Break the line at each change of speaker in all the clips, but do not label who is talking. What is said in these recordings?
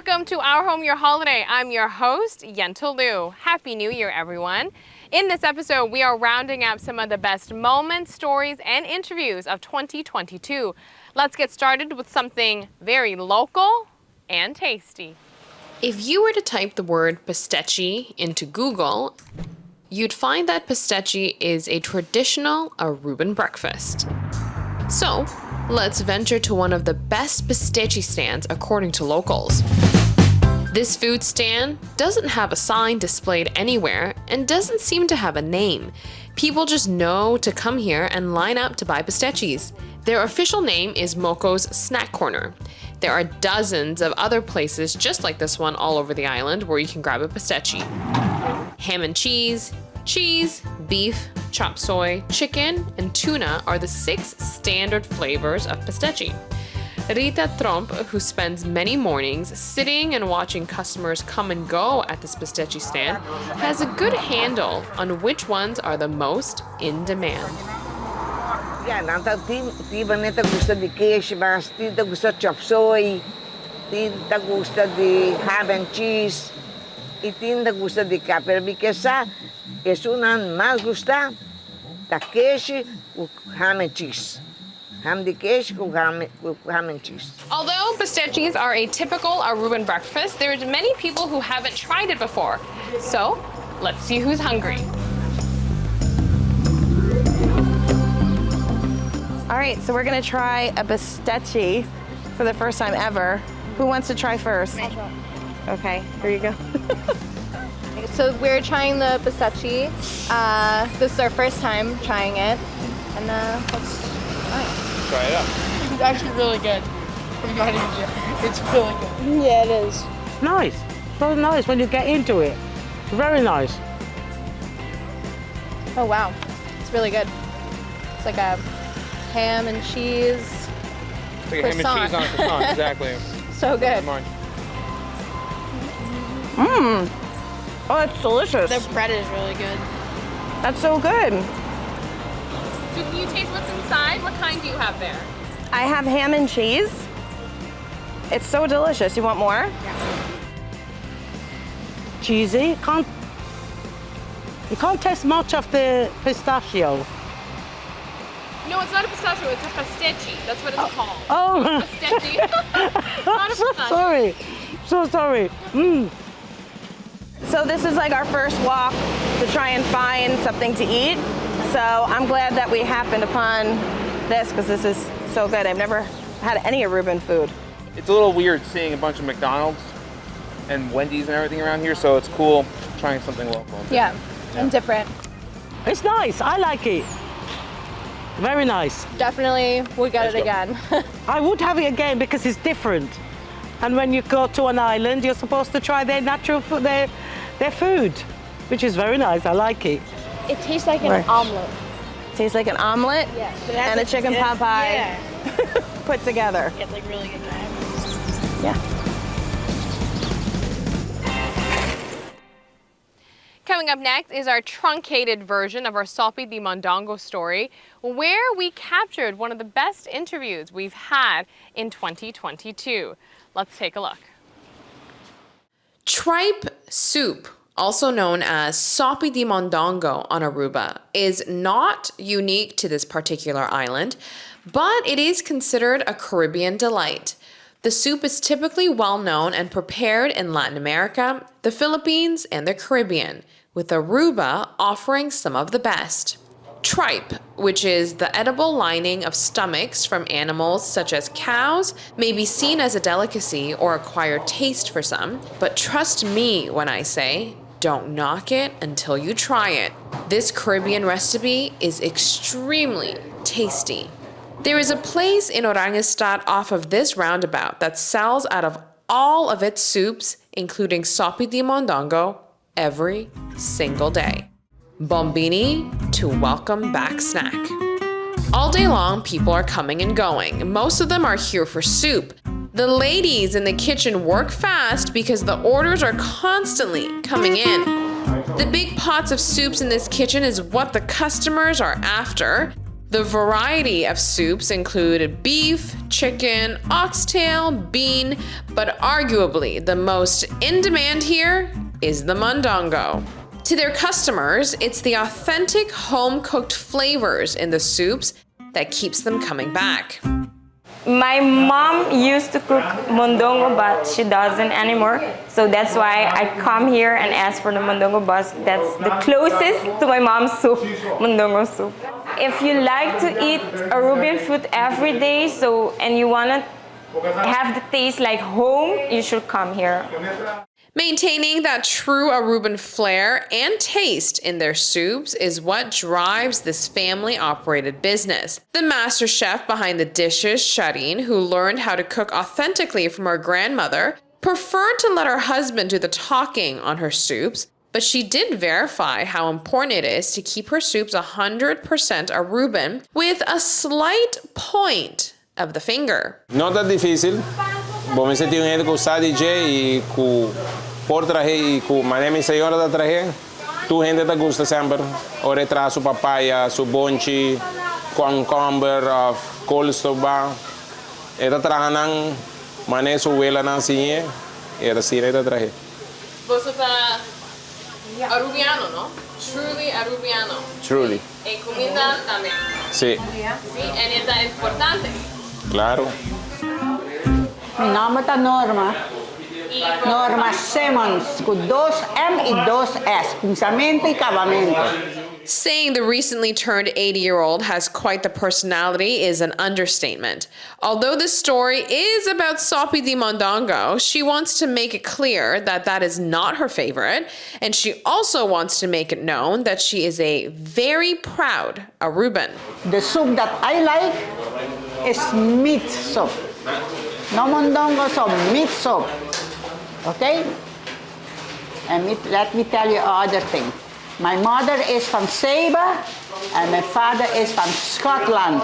Welcome to Our Home, Your Holiday. I'm your host, Yenta Liu. Happy New Year, everyone. In this episode, we are rounding up some of the best moments, stories, and interviews of 2022. Let's get started with something very local and tasty. If you were to type the word pistecchi into Google, you'd find that pistecchi is a traditional Aruban breakfast. So, let's venture to one of the best pistecchi stands according to locals. This food stand doesn't have a sign displayed anywhere and doesn't seem to have a name. People just know to come here and line up to buy pistecchis. Their official name is Moco's Snack Corner. There are dozens of other places just like this one all over the island where you can grab a pistecchi. Ham and cheese, beef, chop soy, chicken, and tuna are the 6 standard flavors of pistecchi. Rita Tromp, who spends many mornings sitting and watching customers come and go at this pistecchi stand, has a good handle on which ones are the most in demand.
Yan, ang tiba nito gusto di kishbas, tito gusto chop soy, tito gusto di ham and cheese, itinda gusto di kapel, because es una más gusta da queijo with ham and cheese. Ham de queijo with ham and cheese.
Although pistechis are a typical Aruban breakfast, there's many people who haven't tried it before. So, let's see who's hungry.
All right, so we're gonna try a pistecchi for the first time ever. Who wants to try first?
I'll try.
Okay, here you go.
So we're trying the pistecchi. This is our first time trying it, and let's try it.
Try it out.
It's actually really good. I'm not even joking. It's really good.
Yeah, it is.
Nice. So nice when you get into it. Very nice.
Oh wow, it's really good. It's like a ham and cheese.
It's like a ham and cheese on a croissant, exactly.
So good.
Mine.
Oh, it's delicious.
The bread is really good.
That's so good.
So can you taste what's inside? What kind do you have there?
I have ham and cheese. It's so delicious. You want more?
Cheesy. You can't taste much of the pistachio.
No, it's not a pistachio, it's a pistecchi. That's what it's called.
Oh,
Pistecchi. Not a
so
pistachio.
sorry. So sorry.
So this is like our first walk to try and find something to eat. So I'm glad that we happened upon this because this is so good. I've never had any Aruban food.
It's a little weird seeing a bunch of McDonald's and Wendy's and everything around here, so it's cool trying something local.
Yeah, and different.
It's nice. I like it. Very nice.
Definitely, we got it
Let's go.
again.
I would have it again because it's different. And when you go to an island, you're supposed to try their natural food, their food, which is very nice. I like it.
It tastes like an
Right.
omelet.
Tastes like an omelet and a chicken pot pie
Yeah.
put together.
It's like really good.
Yeah.
Coming up next is our truncated version of our Sopi di Mondongo story, where we captured one of the best interviews we've had in 2022. Let's take a look. Tripe soup, also known as Sopi di Mondongo on Aruba, is not unique to this particular island, but it is considered a Caribbean delight. The soup is typically well known and prepared in Latin America, the Philippines, and the Caribbean, with Aruba offering some of the best. Tripe, which is the edible lining of stomachs from animals such as cows, may be seen as a delicacy or acquired taste for some, but trust me when I say, don't knock it until you try it. This Caribbean recipe is extremely tasty. There is a place in Oranjestad off of this roundabout that sells out of all of its soups, including Sopi di Mondongo, every single day. Bombini to welcome back snack. All day long, people are coming and going. Most of them are here for soup. The ladies in the kitchen work fast because the orders are constantly coming in. The big pots of soups in this kitchen is what the customers are after. The variety of soups included beef, chicken, oxtail, bean, but arguably the most in demand here is the mondongo. To their customers, it's the authentic home-cooked flavors in the soups that keeps them coming back.
My mom used to cook mondongo, but she doesn't anymore. So that's why I come here and ask for the mondongo bus. That's the closest to my mom's soup, mondongo soup. If you like to eat Aruban food every day, and you want to have the taste like home, you should come here.
Maintaining that true Aruban flair and taste in their soups is what drives this family-operated business. The master chef behind the dishes, Shireen, who learned how to cook authentically from her grandmother, preferred to let her husband do the talking on her soups, but she did verify how important it is to keep her soups 100% Aruban with a slight point of the finger.
Não tá difícil. Bom, você tem ele com sadije e com por traje e com manemi senhora da traje. Tu gente da gusta sempre. Ore traço papaya, su bonchi, cucumber, coleslaw. Eta traje nang mane su wela nang sinye. Era sine da traje.
Vos está arubiano, ¿no? Truly arubiano.
Truly.
En comida también.
Sí.
Sí, en esta es importante.
Claro.
Mi nome é Norma. Norma Simmons, com 2M e 2S, pensamento e acabamento.
Saying the recently turned 80-year-old has quite the personality is an understatement. Although this story is about sopi di mondongo, she wants to make it clear that that is not her favorite, and she also wants to make it known that she is a very proud Aruban.
The soup that I like is meat soup. No mondongo soup, meat soup. Okay? And let me tell you another thing. My mother is from Saba and my father is from Scotland.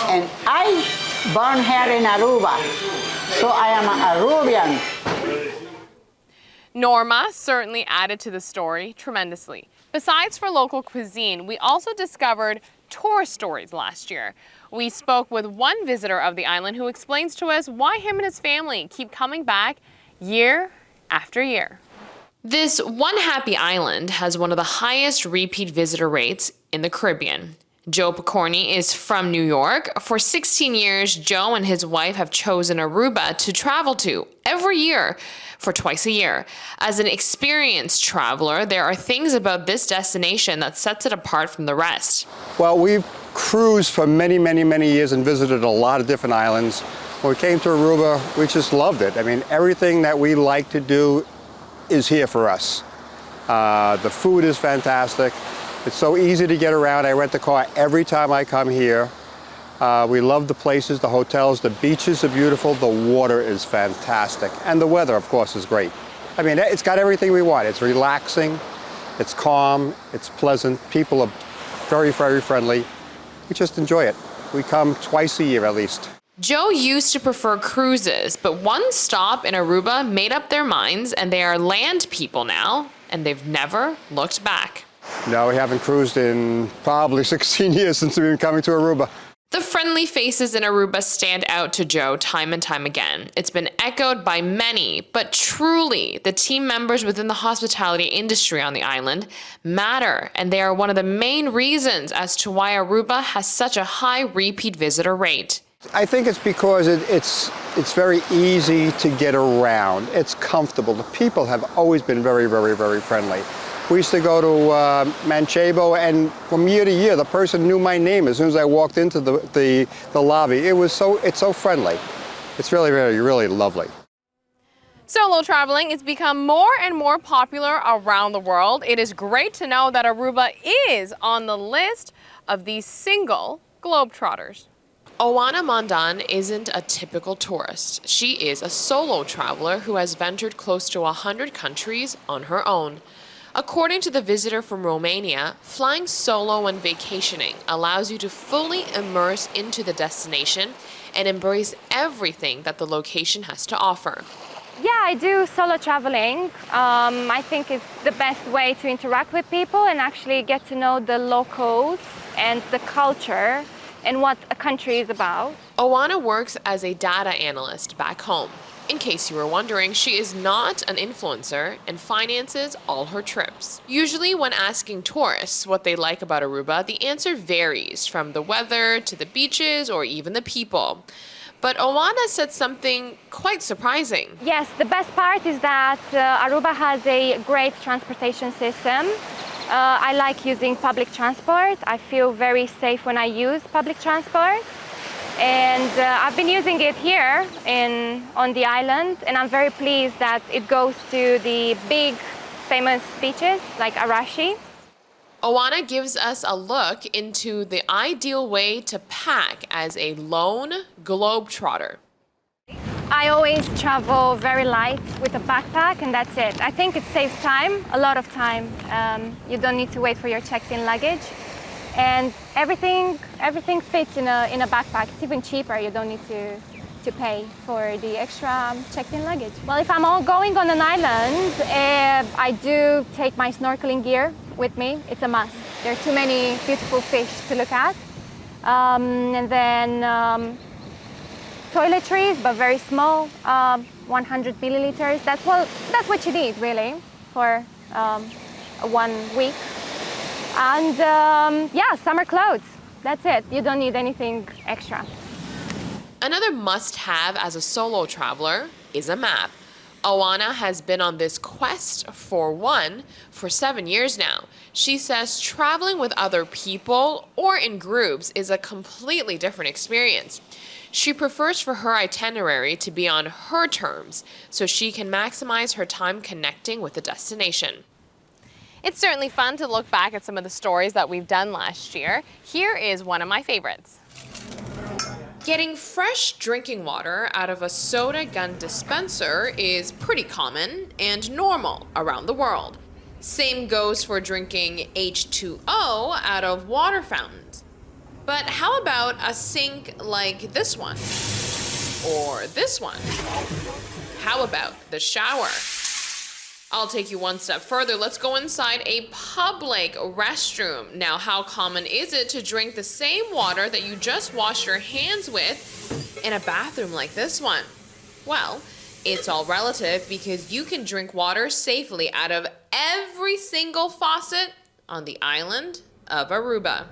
And I born here in Aruba. So I am an Arubian.
Norma certainly added to the story tremendously. Besides for local cuisine, we also discovered tourist stories last year. We spoke with one visitor of the island who explains to us why him and his family keep coming back year after year. This one happy island has one of the highest repeat visitor rates in the Caribbean. Joe Picorni is from New York. For 16 years, Joe and his wife have chosen Aruba to travel to every year for twice a year. As an experienced traveler, there are things about this destination that sets it apart from the rest.
Well, we've cruised for many, many, many years and visited a lot of different islands. When we came to Aruba, we just loved it. I mean, everything that we like to do is here for us. The food is fantastic. It's so easy to get around. I rent a car every time I come here. We love the places, the hotels, the beaches are beautiful, the water is fantastic, and the weather, of course, is great. I mean, it's got everything we want. It's relaxing, it's calm, it's pleasant. People are very, very friendly. We just enjoy it. We come twice a year at least.
Joe used to prefer cruises, but one stop in Aruba made up their minds, and they are land people now, and they've never looked back.
No, we haven't cruised in probably 16 years since we've been coming to Aruba.
The friendly faces in Aruba stand out to Joe time and time again. It's been echoed by many, but truly, the team members within the hospitality industry on the island matter, and they are one of the main reasons as to why Aruba has such a high repeat visitor rate.
I think it's because it's very easy to get around. It's comfortable. The people have always been very, very, very friendly. We used to go to Manchego, and from year to year, the person knew my name as soon as I walked into the lobby. It's so friendly. It's really, really, really lovely.
Solo traveling has become more and more popular around the world. It is great to know that Aruba is on the list of these single globetrotters. Oana Mondan isn't a typical tourist. She is a solo traveler who has ventured close to 100 countries on her own. According to the visitor from Romania, flying solo when vacationing allows you to fully immerse into the destination and embrace everything that the location has to offer.
Yeah, I do solo traveling. I think it's the best way to interact with people and actually get to know the locals and the culture and what a country is about.
Oana works as a data analyst back home. In case you were wondering, she is not an influencer and finances all her trips. Usually when asking tourists what they like about Aruba, the answer varies from the weather to the beaches or even the people. But Oana said something quite surprising.
Yes, the best part is that Aruba has a great transportation system. I like using public transport. I feel very safe when I use public transport. And I've been using it here on the island, and I'm very pleased that it goes to the big famous beaches like Arashi.
Oana gives us a look into the ideal way to pack as a lone globetrotter.
I always travel very light with a backpack, and that's it. I think it saves time, a lot of time. You don't need to wait for your checked-in luggage. And everything fits in a backpack. It's even cheaper. You don't need to pay for the extra checked-in luggage. Well, if I'm all going on an island, I do take my snorkeling gear with me. It's a must. There are too many beautiful fish to look at. And then toiletries, but very small, 100 milliliters. That's what you need, really, for 1 week. And yeah, summer clothes. That's it. You don't need anything extra.
Another must-have as a solo traveler is a map. Oana has been on this quest for 7 years now. She says traveling with other people or in groups is a completely different experience. She prefers for her itinerary to be on her terms so she can maximize her time connecting with the destination. It's certainly fun to look back at some of the stories that we've done last year. Here is one of my favorites. Getting fresh drinking water out of a soda gun dispenser is pretty common and normal around the world. Same goes for drinking H2O out of water fountains. But how about a sink like this one? Or this one? How about the shower? I'll take you one step further. Let's go inside a public restroom. Now, how common is it to drink the same water that you just washed your hands with in a bathroom like this one? Well, it's all relative because you can drink water safely out of every single faucet on the island of Aruba.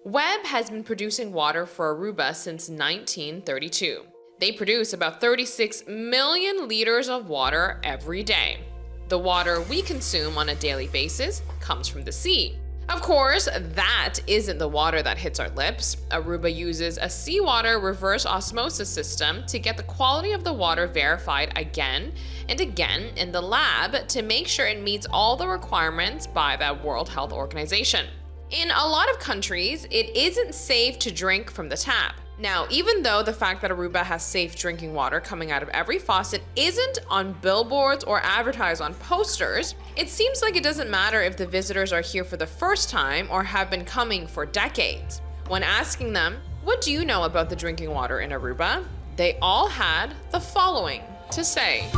Webb has been producing water for Aruba since 1932. They produce about 36 million liters of water every day. The water we consume on a daily basis comes from the sea. Of course, that isn't the water that hits our lips. Aruba uses a seawater reverse osmosis system to get the quality of the water verified again and again in the lab to make sure it meets all the requirements by the World Health Organization. In a lot of countries, it isn't safe to drink from the tap. Now, even though the fact that Aruba has safe drinking water coming out of every faucet isn't on billboards or advertised on posters, it seems like it doesn't matter if the visitors are here for the first time or have been coming for decades. When asking them, what do you know about the drinking water in Aruba? They all had the following to say.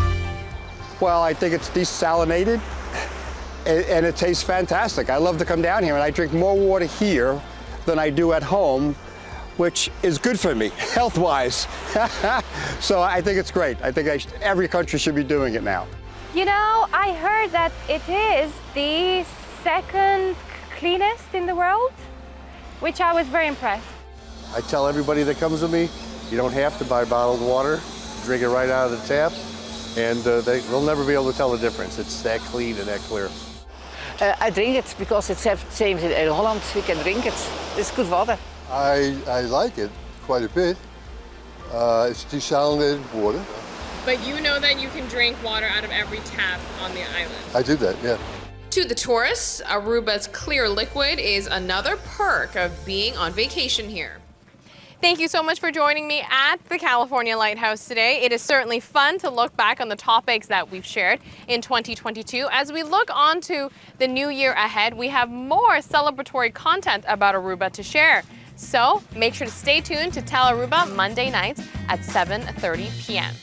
Well, I think it's desalinated and it tastes fantastic. I love to come down here and I drink more water here than I do at home, which is good for me, health-wise. So I think it's great. I think every country should be doing it now.
You know, I heard that it is the second cleanest in the world, which I was very impressed.
I tell everybody that comes with me, you don't have to buy bottled water, drink it right out of the tap, and they'll never be able to tell the difference. It's that clean and that clear.
I drink it because it's same in Holland. We can drink it. It's good water.
I like it quite a bit. It's desalinated water.
But you know that you can drink water out of every tap on the island.
I do that, yeah.
To the tourists, Aruba's clear liquid is another perk of being on vacation here. Thank you so much for joining me at the California Lighthouse today. It is certainly fun to look back on the topics that we've shared in 2022. As we look on to the new year ahead, we have more celebratory content about Aruba to share. So make sure to stay tuned to Tell Aruba Monday nights at 7:30 p.m.